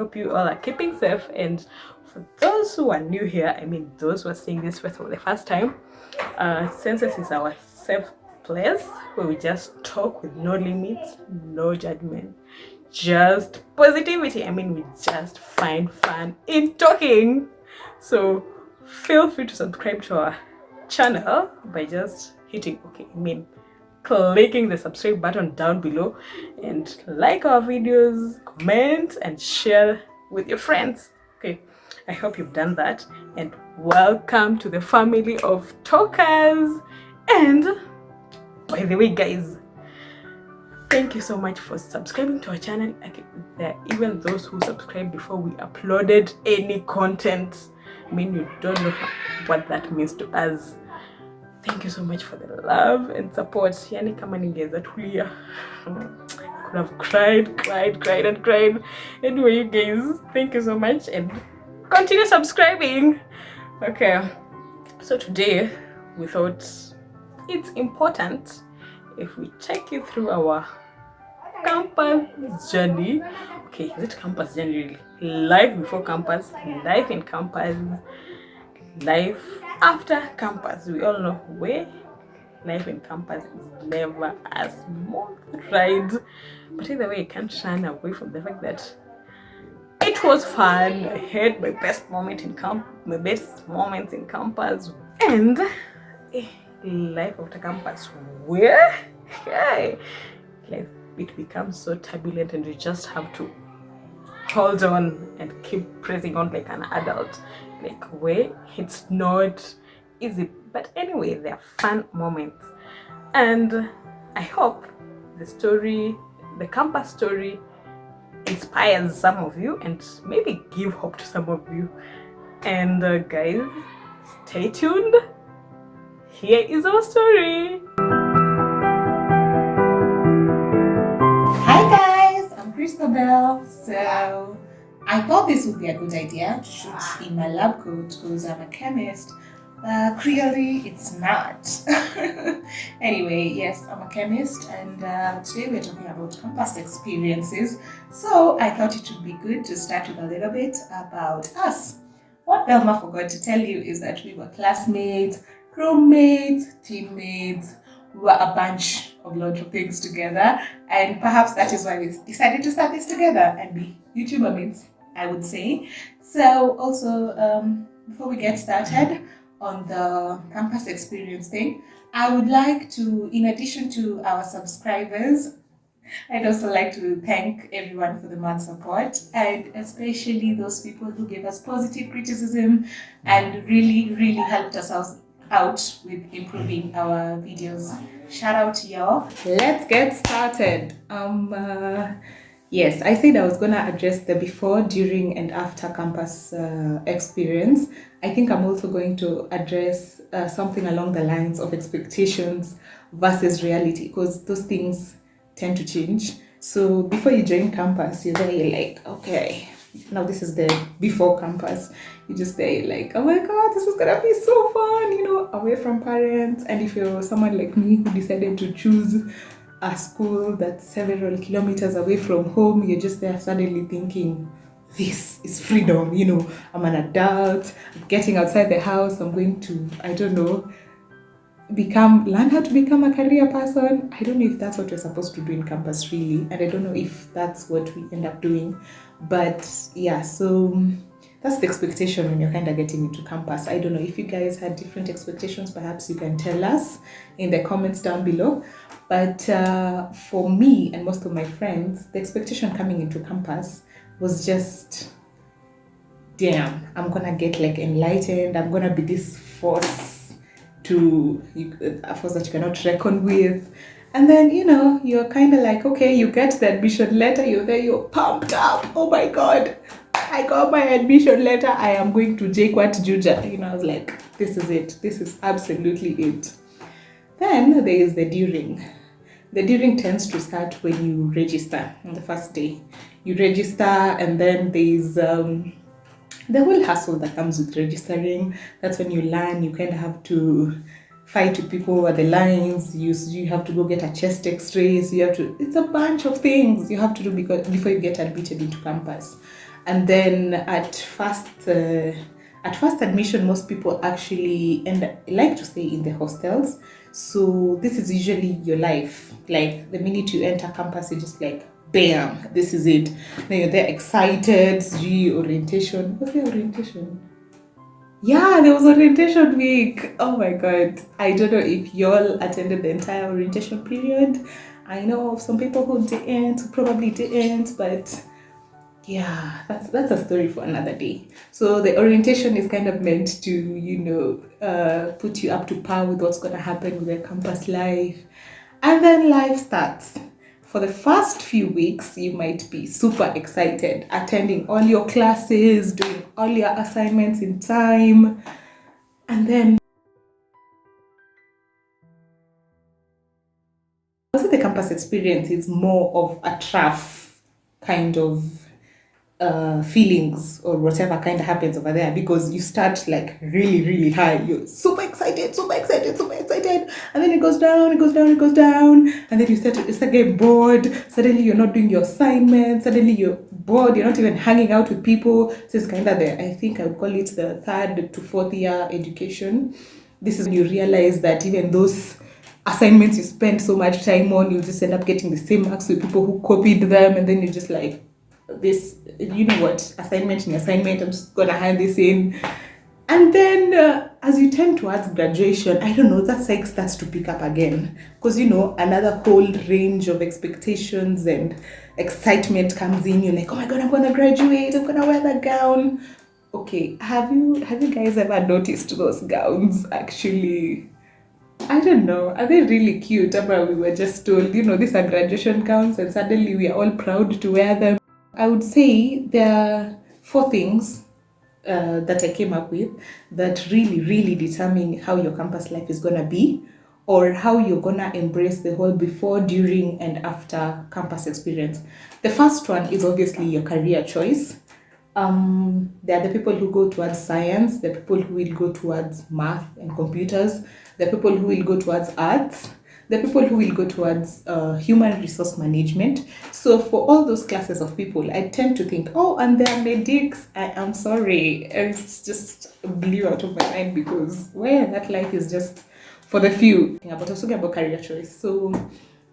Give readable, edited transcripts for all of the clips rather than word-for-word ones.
hope you all are keeping safe. And for those who are new here, I mean those who are seeing this for the first time, Senses is our safe place where we just talk with no limits, no judgment, just positivity. I mean, we just find fun in talking. So feel free to subscribe to our channel by just hitting okay, I mean clicking the subscribe button down below, and like our videos, comment and share with your friends. Okay, I hope you've done that, and welcome to the family of talkers. And by the way guys, thank you so much for subscribing to our channel. Okay, there are even those who subscribed before we uploaded any content. I mean, you don't know what that means to us. Thank you so much for the love and support. Yani kama ningeweza tulia, I could have cried. Anyway, you guys, thank you so much and continue subscribing. Okay, so today we thought it's important if we take you through our campus journey. Okay, is it campus journey really? Life before campus, life in campus, life after campus. We all know where life in campus is never a smooth ride, but either way, you can't run away from the fact that it was fun. I had my best moments in campus, and life after campus, where life, it becomes so turbulent, and you just have to hold on and keep pressing on like an adult. Like, where it's not easy, but anyway, there are fun moments, and I hope the campus story inspires some of you and maybe give hope to some of you. And guys, stay tuned. Here is our story. Hi guys, I'm Christabel. So I thought this would be a good idea to shoot in my lab coat because I'm a chemist. Clearly it's not. Anyway, yes, I'm a chemist, and today we're talking about campus experiences. So I thought it would be good to start with a little bit about us. What Belma forgot to tell you is that we were classmates, roommates, teammates. We were a bunch of lots of things together, and perhaps that is why we decided to start this together and be YouTuber mates, I would say. So also, before we get started on the campus experience thing, I would like to, in addition to our subscribers, I'd also like to thank everyone for the mad support, and especially those people who gave us positive criticism and really helped us out with improving our videos. Shout out to y'all. Let's get started. Yes, I said I was gonna address the before, during, and after campus experience. I think I'm also going to address something along the lines of expectations versus reality, because those things tend to change. So before you join campus, you're there, you're like, okay, now this is the before campus. You're just there, you're like, oh my god, this is gonna be so fun, you know, away from parents. And if you're someone like me who decided to choose a school that's several kilometers away from home, you're just there suddenly thinking, this is freedom, you know, I'm an adult, I'm getting outside the house, I'm going to, I don't know, learn how to become a career person. I don't know if that's what we're supposed to do in campus really, and I don't know if that's what we end up doing, but yeah, so that's the expectation when you're kind of getting into campus. I don't know if you guys had different expectations. Perhaps you can tell us in the comments down below. But for me and most of my friends, the expectation coming into campus was just, damn, I'm gonna get like enlightened, I'm gonna be this force a force that you cannot reckon with. And then, you know, you're kind of like, okay, you get the admission letter, you're there, you're pumped up, oh my god, I got my admission letter, I am going to JKUAT Juja. You know, I was like, this is it, this is absolutely it. Then there is the during. The during tends to start when you register on the first day. You register, and then there's the whole hassle that comes with registering. That's when you learn, you kind of have to fight with people over the lines. You have to go get a chest x-ray. So it's a bunch of things you have to do before you get admitted into campus. And then at first admission, most people actually like to stay in the hostels. So this is usually your life. Like the minute you enter campus, you're just like, bam, this is it. Then you're there excited, orientation. What's the orientation? Yeah, there was orientation week. Oh my god. I don't know if y'all attended the entire orientation period. I know of some people who didn't, who probably didn't, but yeah, that's a story for another day. So the orientation is kind of meant to, put you up to par with what's gonna happen with the campus life. And then life starts. For the first few weeks, you might be super excited, attending all your classes, doing all your assignments in time. And then also the campus experience is more of a trough kind of feelings or whatever kind of happens over there, because you start like really, really high. You're super excited, super excited, super excited, and then it goes down, it goes down, it goes down, and then you start getting bored. Suddenly you're not doing your assignments. Suddenly you're bored. You're not even hanging out with people. So it's kind of I think I would call it the 3rd to 4th year education. This is when you realize that even those assignments you spend so much time on, you just end up getting the same marks with people who copied them, and then you're just like, this, you know what, assignment, I'm just gonna hand this in. And then as you tend towards graduation, I don't know, that cycle starts to pick up again, because another whole range of expectations and excitement comes in. You're like, oh my god, I'm gonna graduate, I'm gonna wear that gown. Okay, have you guys ever noticed those gowns actually? I don't know. Are they really cute? But we were just told, these are graduation gowns, and suddenly we are all proud to wear them. I would say there are 4 things that I came up with that really, really determine how your campus life is going to be, or how you're going to embrace the whole before, during, and after campus experience. The first one is obviously your career choice. There are the people who go towards science, the people who will go towards math and computers, the people who will go towards arts, the people who will go towards human resource management. So for all those classes of people, I tend to think, oh, and they're medics. I am sorry. It's just blew out of my mind, because that life is just for the few. But I was talking about career choice. So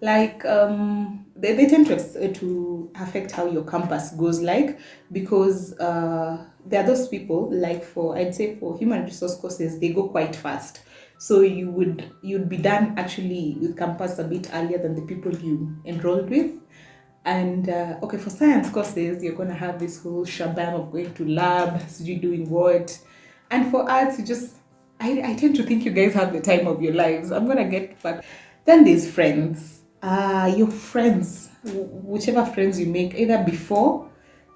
like they tend to affect how your campus goes, like, because there are those people, like, I'd say for human resource courses, they go quite fast. So you'd be done actually with campus a bit earlier than the people you enrolled with. And okay, for science courses, you're gonna have this whole shabam of going to labs, you doing what. And for arts, I tend to think you guys have the time of your lives. I'm gonna get back. Then there's friends. Your friends, whichever friends you make, either before,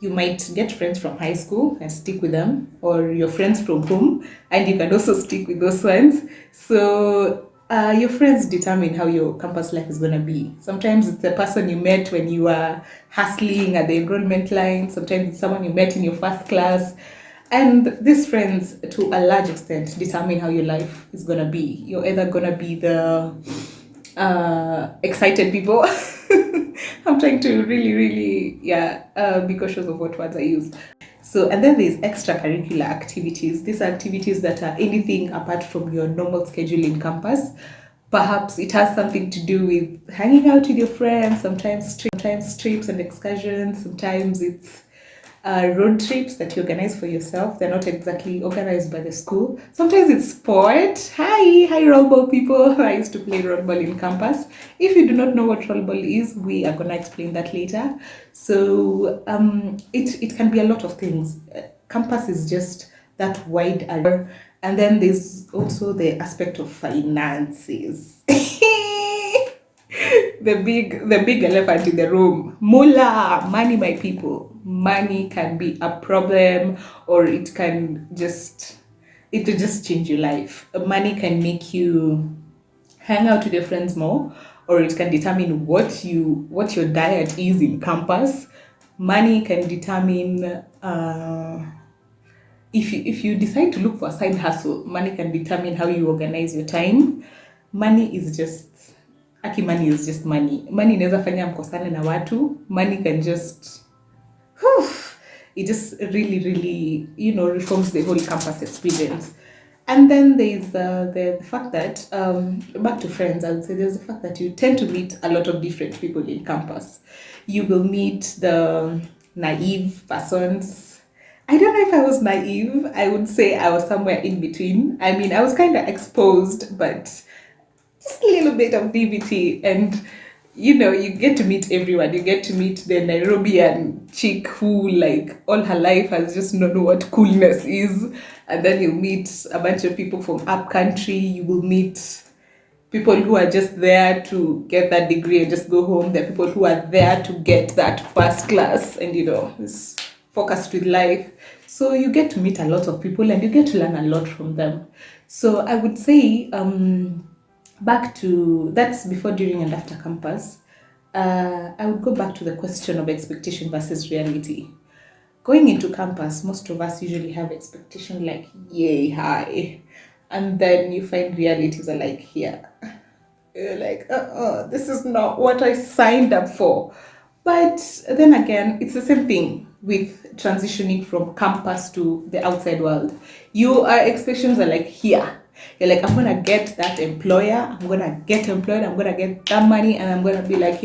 you might get friends from high school and stick with them, or your friends from home, and you can also stick with those ones. So your friends determine how your campus life is going to be. Sometimes it's the person you met when you were hustling at the enrollment line. Sometimes it's someone you met in your first class. And these friends, to a large extent, determine how your life is going to be. You're either going to be the excited people. I'm trying to really, really, be cautious of what words I use. So, and then there's extracurricular activities. These are activities that are anything apart from your normal schedule in campus. Perhaps it has something to do with hanging out with your friends, sometimes trips and excursions, sometimes it's road trips that you organize for yourself. They're not exactly organized by the school. Sometimes it's sport. Hi rollball people. I used to play rollball in campus. If you do not know what rollball is, we are gonna explain that later. So it can be a lot of things. Campus is just that wide area. And then there's also the aspect of finances. The big elephant in the room. Moolah, money, my people. Money can be a problem, or it can just change your life. Money can make you hang out with your friends more, or it can determine what your diet is in campus. Money can determine if you decide to look for a side hustle. Money can determine how you organize your time. Money is just money inaweza fanya mkosane na watu. Money can just It just really, really, reforms the whole campus experience. And then there's the fact that, back to friends, I would say there's the fact that you tend to meet a lot of different people in campus. You will meet the naive persons. I don't know if I was naive. I would say I was somewhere in between. I mean, I was kind of exposed, but just a little bit of DVT. And you get to meet everyone. You get to meet the Nairobian chick who, like, all her life has just known what coolness is. And then you meet a bunch of people from up country. You will meet people who are just there to get that degree and just go home. There are people who are there to get that first class and, is focused with life. So you get to meet a lot of people and you get to learn a lot from them. So I would say, back to that's before, during, and after campus. I would go back to the question of expectation versus reality. Going into campus, most of us usually have expectation like yay high, and then you find realities are like here. You're like, this is not what I signed up for. But then again, it's the same thing with transitioning from campus to the outside world. Your expectations are like here. You're like, I'm gonna get that employer, I'm gonna get employed, I'm gonna get that money, and I'm gonna be like,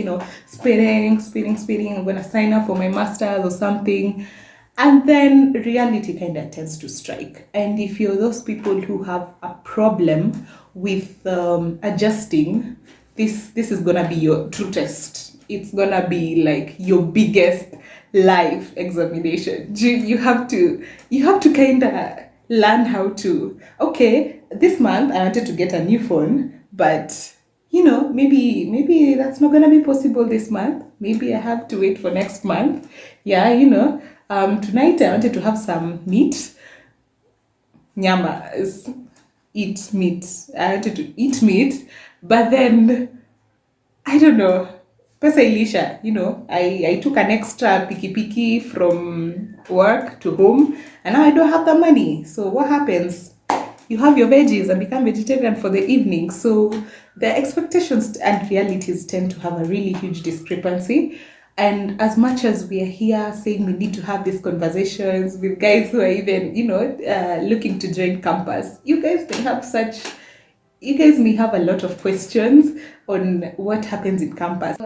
spinning. I'm gonna sign up for my master's or something. And then reality kind of tends to strike. And if you're those people who have a problem with adjusting, this is gonna be your true test. It's gonna be like your biggest life examination. You have to kind of learn how to, okay, this month I wanted to get a new phone, but maybe that's not gonna be possible this month. Maybe I have to wait for next month. Yeah, tonight I wanted to have some meat. Nyama is eat meat. I wanted to eat meat, but then I don't know. Pesa ilisha, I took an extra piki from work to home, and now I don't have the money. So what happens? You have your veggies and become vegetarian for the evening. So the expectations and realities tend to have a really huge discrepancy. And as much as we are here saying we need to have these conversations with guys who are even, looking to join campus, you guys may have a lot of questions on what happens in campus.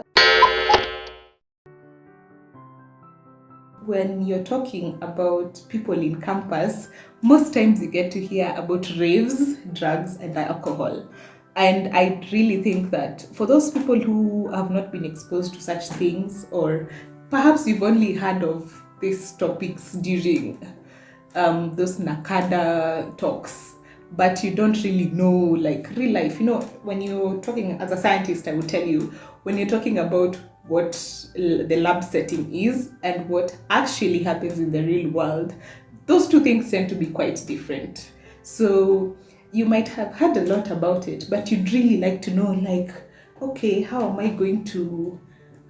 When you're talking about people in campus, most times you get to hear about raves, drugs, and alcohol. And I really think that for those people who have not been exposed to such things, or perhaps you've only heard of these topics during those Nakada talks, but you don't really know like real life. When you're talking as a scientist, I would tell you, when you're talking about what the lab setting is and what actually happens in the real world, those two things tend to be quite different. So you might have heard a lot about it, but you'd really like to know, like, okay, how am I going to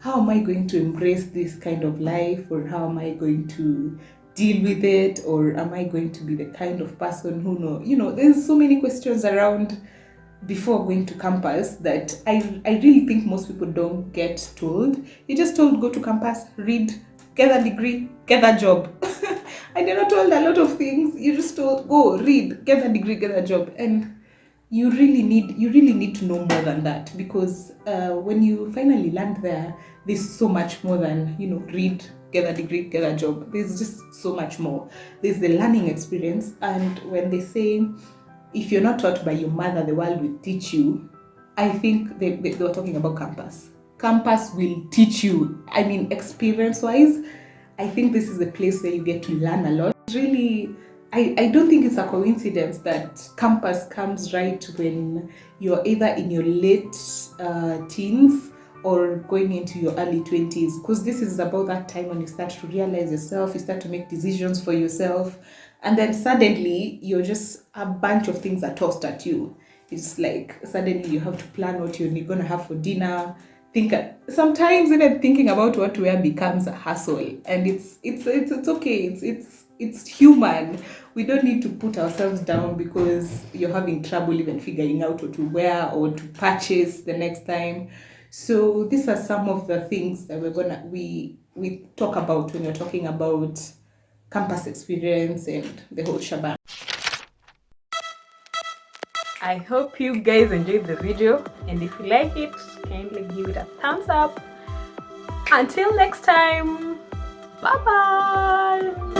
embrace this kind of life, or how am I going to deal with it, or am I going to be the kind of person who there's so many questions around before going to campus that I really think most people don't get told. You're just told, go to campus, read, get a degree, get a job. And you're not told a lot of things. You're just told, go, read, get a degree, get a job. And you really need to know more than that, because when you finally land there, there's so much more than, read, get a degree, get a job. There's just so much more. There's the learning experience. And when they say, if you're not taught by your mother, the world will teach you, I think they were talking about campus. Campus will teach you. I mean, experience-wise, I think this is a place where you get to learn a lot. Really, I don't think it's a coincidence that campus comes right when you're either in your late teens or going into your early 20s, because this is about that time when you start to realize yourself, you start to make decisions for yourself, and then suddenly you're just, a bunch of things are tossed at you. It's like suddenly you have to plan what you're going to have for dinner. Sometimes even thinking about what to wear becomes a hassle, and it's okay. It's human. We don't need to put ourselves down because you're having trouble even figuring out what to wear or to purchase the next time. So these are some of the things that we talk about when we're talking about campus experience and the whole shebang. I hope you guys enjoyed the video, and if you like it, kindly give it a thumbs up. Until next time, bye bye.